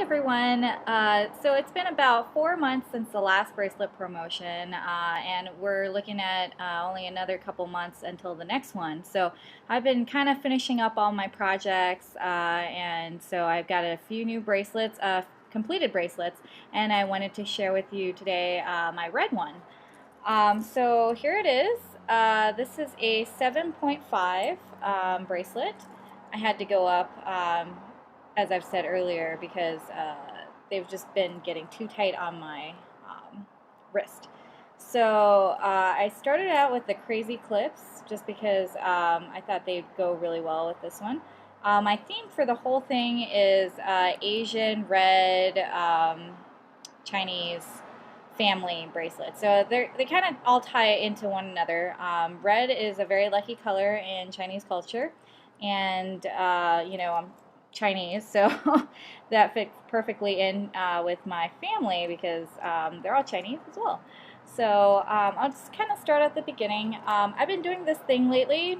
everyone. So it's been about 4 months since the last bracelet promotion, and we're looking at only another couple months until the next one. So I've been kind of finishing up all my projects, and so I've got a few new bracelets, completed bracelets, and I wanted to share with you today my red one. So here it is. This is a 7.5 bracelet. I had to go up, as I've said earlier, because they've just been getting too tight on my wrist. So I started out with the crazy clips just because I thought they'd go really well with this one. My theme for the whole thing is Asian, red, Chinese family bracelets. So they kind of all tie into one another. Red is a very lucky color in Chinese culture, and I'm Chinese, so that fits perfectly in with my family because they're all Chinese as well. So I'll just kind of start at the beginning. I've been doing this thing lately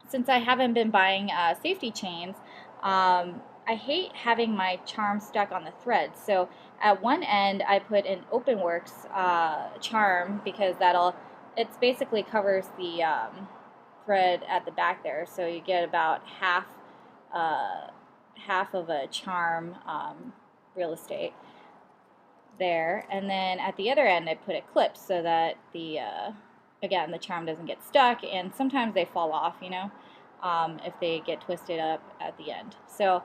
since I haven't been buying safety chains. I hate having my charm stuck on the thread. So at one end I put an OpenWorks charm because it basically covers the thread at the back there. So you get about half of a charm real estate there. And then at the other end I put a clip so that again, the charm doesn't get stuck, and sometimes they fall off, if they get twisted up at the end. So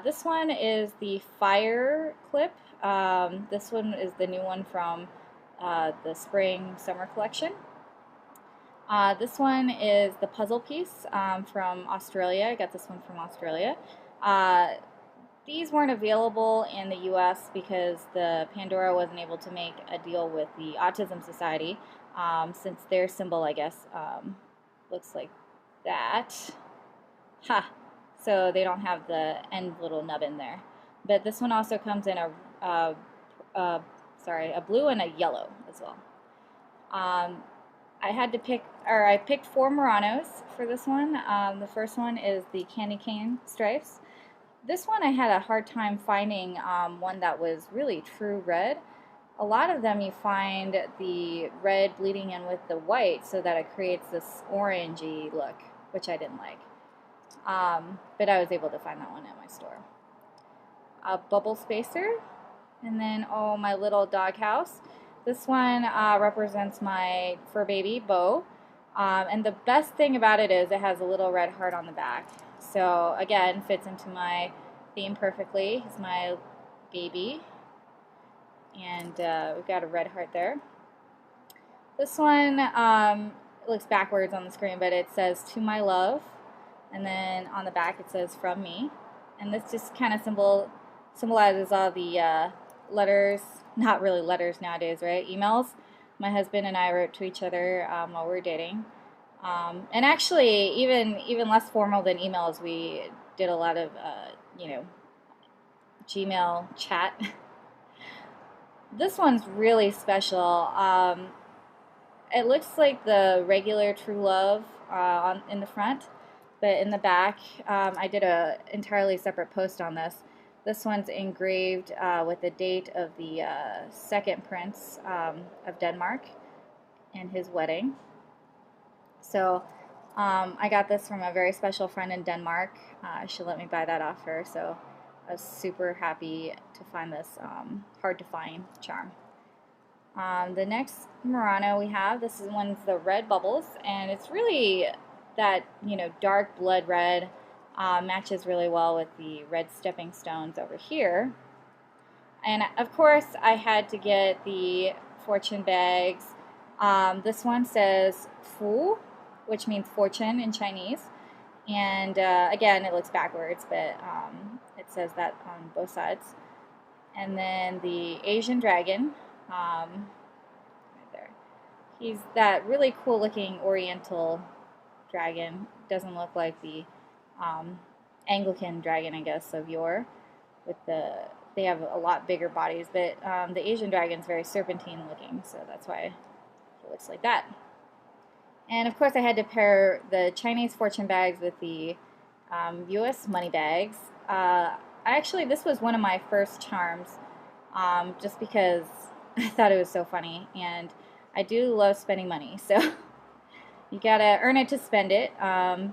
this one is the fire clip. This one is the new one from the spring summer collection. This one is the puzzle piece from Australia. I got this one from Australia. These weren't available in the US because the Pandora wasn't able to make a deal with the Autism Society, since their symbol, I guess, looks like that. Ha! So they don't have the end little nub in there. But this one also comes in a blue and a yellow as well. I picked 4 Muranos for this one. The first one is the candy cane stripes. This one I had a hard time finding one that was really true red. A lot of them you find the red bleeding in with the white so that it creates this orangey look, which I didn't like. But I was able to find that one at my store. A bubble spacer, and then my little doghouse. This one represents my fur baby, Bo. And the best thing about it is it has a little red heart on the back. So again, fits into my theme perfectly. He's my baby. And we've got a red heart there. This one it looks backwards on the screen, but it says "To My Love." And then on the back it says "From Me." And this just kind of symbolizes all the letters, not really letters nowadays, right? Emails my husband and I wrote to each other while we were dating. And actually, even less formal than emails, we did a lot of, Gmail chat. This one's really special. It looks like the regular True Love in the front, but in the back, I did an entirely separate post on this. This one's engraved with the date of the second prince of Denmark and his wedding. So I got this from a very special friend in Denmark. She let me buy that off her, so I was super happy to find this hard to find charm. The next Murano we have, this is one's the red bubbles, and it's really that dark blood red. Matches really well with the red stepping stones over here. And of course I had to get the fortune bags. This one says Fu, which means fortune in Chinese. And again, it looks backwards, but it says that on both sides. And then the Asian dragon, right there. He's that really cool looking oriental dragon. Doesn't look like the Anglican dragon, I guess, of yore. They have a lot bigger bodies, but the Asian dragon is very serpentine looking, so that's why it looks like that. And of course I had to pair the Chinese fortune bags with the US money bags. this was one of my first charms, just because I thought it was so funny, and I do love spending money, so you gotta earn it to spend it.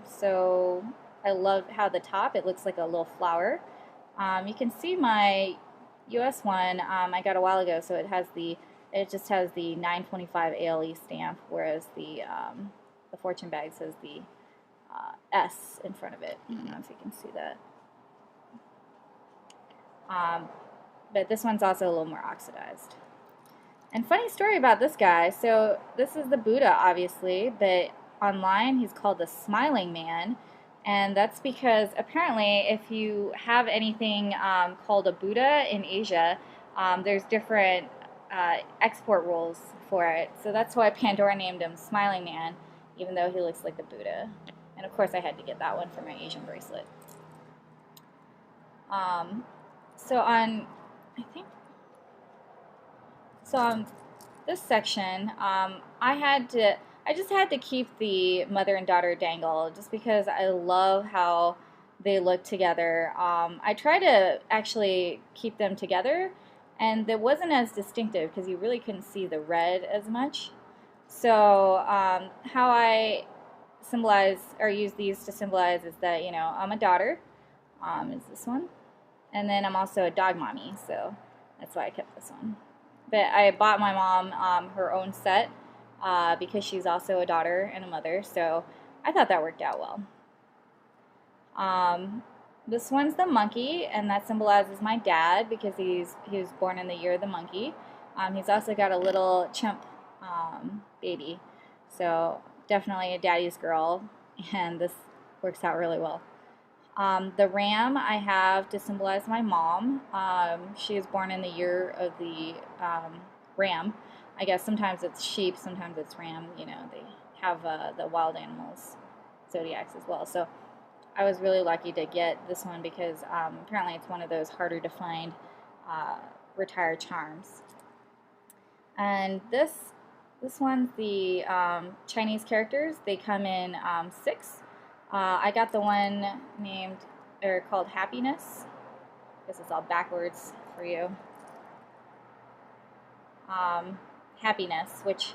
So I love how the top, it looks like a little flower. You can see my US one I got a while ago, so it just has the 925 ALE stamp, whereas the fortune bag says the S in front of it. I don't know if you can see that. But this one's also a little more oxidized. And funny story about this guy, so this is the Buddha, obviously, but online he's called the Smiling Man, and that's because apparently if you have anything called a Buddha in Asia, there's different export rules for it. So that's why Pandora named him Smiling Man, even though he looks like the Buddha. And of course I had to get that one for my Asian bracelet. So on this section, I just had to keep the mother and daughter dangle just because I love how they look together. I try to actually keep them together, and it wasn't as distinctive because you really couldn't see the red as much. So how I symbolize or use these to symbolize is that, you know, I'm a daughter, is this one, and then I'm also a dog mommy, so that's why I kept this one. But I bought my mom her own set because she's also a daughter and a mother, so I thought that worked out well. This one's the monkey, and that symbolizes my dad because he was born in the year of the monkey. He's also got a little chimp baby, so definitely a daddy's girl, and this works out really well. The ram I have to symbolize my mom. She was born in the year of the ram. I guess sometimes it's sheep, sometimes it's ram. You know, they have the wild animals zodiacs as well. So I was really lucky to get this one because apparently it's one of those harder to find retired charms. And this one's the Chinese characters. They come in 6. I got the one called Happiness. I guess it's all backwards for you. Happiness, which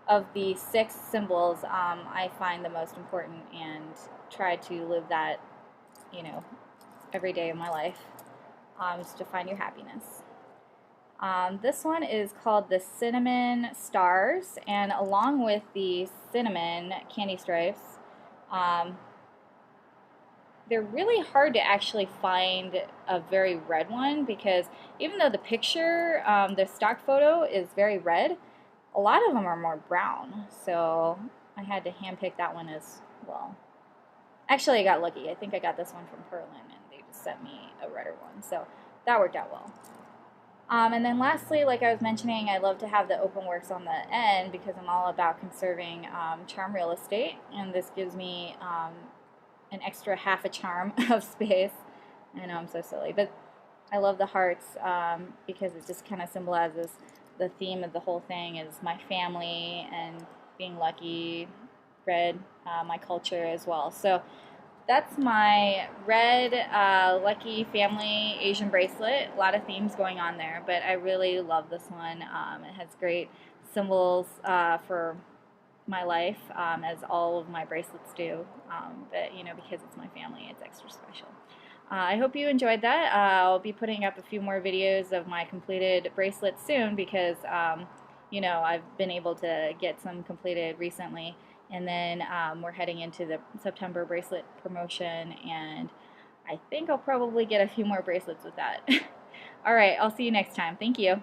of the 6 symbols I find the most important and try to live that, you know, every day of my life, is to find your happiness. This one is called the Cinnamon Stars, and along with the cinnamon candy stripes, they're really hard to actually find a very red one because even though the picture, the stock photo is very red, a lot of them are more brown. So I had to handpick that one as well. Actually, I got lucky. I think I got this one from Perlin, and they just sent me a redder one. So that worked out well. And then lastly, like I was mentioning, I love to have the open works on the end because I'm all about conserving charm real estate, and this gives me an extra half a charm of space. I know I'm so silly, but I love the hearts because it just kind of symbolizes the theme of the whole thing is my family and being lucky, red, my culture as well. So that's my red lucky family Asian bracelet. A lot of themes going on there, but I really love this one. It has great symbols for my life, as all of my bracelets do, but you know, because it's my family, it's extra special. I hope you enjoyed that. I'll be putting up a few more videos of my completed bracelets soon because you know, I've been able to get some completed recently, and then we're heading into the September bracelet promotion, and I think I'll probably get a few more bracelets with that. Alright, I'll see you next time. Thank you.